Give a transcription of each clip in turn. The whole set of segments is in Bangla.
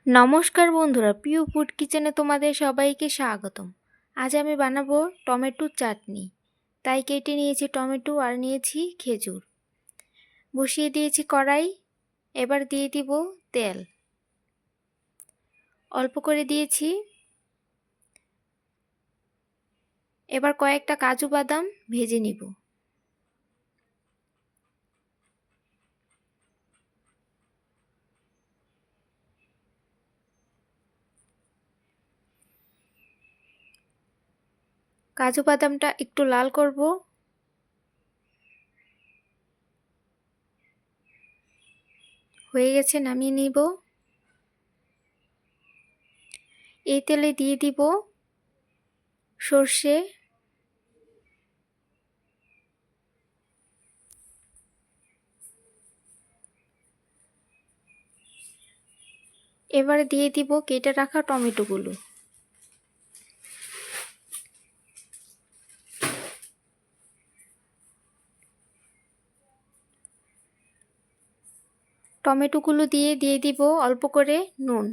নমস্কার বন্ধুরা, প্রিয় ফুড কিচেনে তোমাদের সবাইকে স্বাগতম। আজ আমি বানাবো টমেটোর চাটনি। তাই কেটে নিয়েছি টমেটো আর নিয়েছি খেজুর। বসিয়ে দিয়েছি কড়াই। এবার দিয়ে দিব তেল, অল্প করে দিয়েছি। এবার কয়েকটা কাজু বাদাম ভেজে নিব। কাজু বাদামটা একটু লাল করব। হয়ে গেছে, নামিয়ে নিব। এই তেলে দিয়ে দিব সর্ষে, এবারে দিয়ে দিব কেটে রাখা টমেটোগুলো। টমেটোগুলো দিয়ে দিব অল্প করে নুন।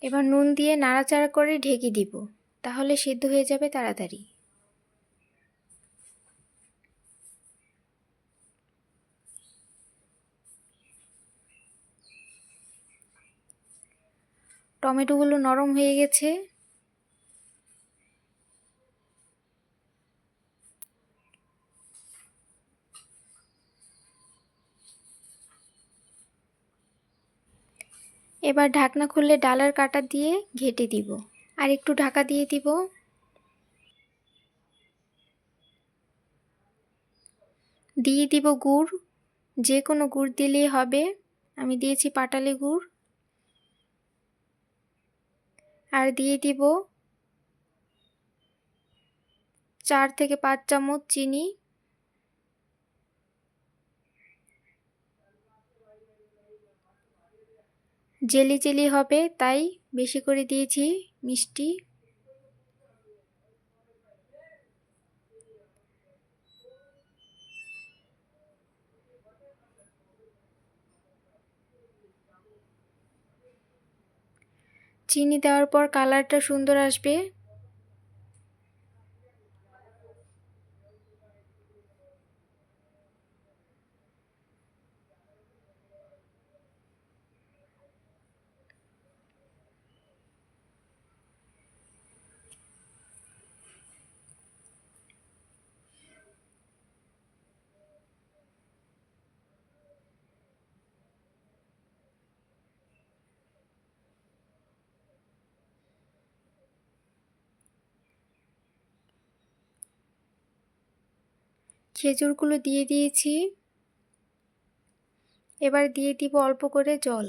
এবার নুন দিয়ে নাড়াচাড়া করে ঢেকে দিব, তাহলে সিদ্ধ হয়ে যাবে তাড়াতাড়ি। টমেটোগুলো নরম হয়ে গেছে। এবার ঢাকনা খুলে ডালের কাটা দিয়ে ঘেঁটে দিব, আর একটু ঢাকা দিয়ে দিব। দিয়ে দিব গুড়, যে কোনো গুড় দিলেই হবে। আমি দিয়েছি পাটালি গুড়। আর দিয়ে দিব 4 থেকে 5 চামচ চিনি। জেলি জেলি হবে তাই বেশি করে দিয়েছি মিষ্টি। চিনি দেওয়ার পর কালারটা সুন্দর আসবে। খেজুরগুলো দিয়ে দিয়েছি। এবার দিয়ে দিব অল্প করে জল।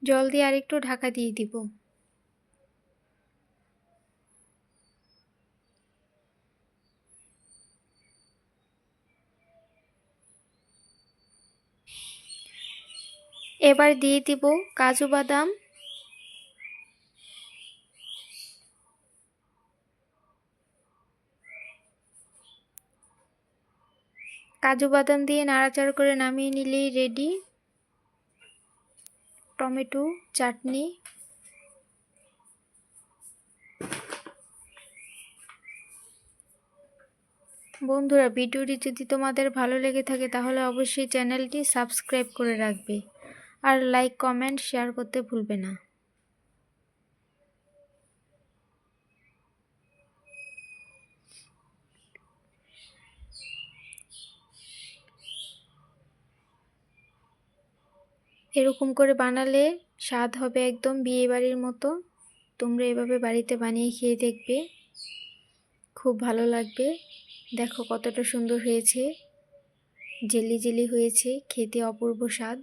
জল দিয়ে আরেকটু ঢাকা দিয়ে দিব। এবার দিয়ে দিব কাজু বাদাম। কাজু বাদাম দিয়ে নাড়াচাড়া করে নামিয়ে নিলেই রেডি টমেটো চাটনি। বন্ধুরা, ভিডিওটি যদি তোমাদের ভালো লেগে থাকে তাহলে অবশ্যই চ্যানেলটি সাবস্ক্রাইব করে রাখবে, আর লাইক কমেন্ট শেয়ার করতে ভুলবে না। এরকম করে বানালে স্বাদ হবে একদম বিয়েবাড়ির মতো। তোমরা এভাবে বাড়িতে বানিয়ে খেয়ে দেখবে, খুব ভালো লাগবে। দেখো কতটা সুন্দর হয়েছে, জেলি জেলি হয়েছে, খেতে অপূর্ব স্বাদ।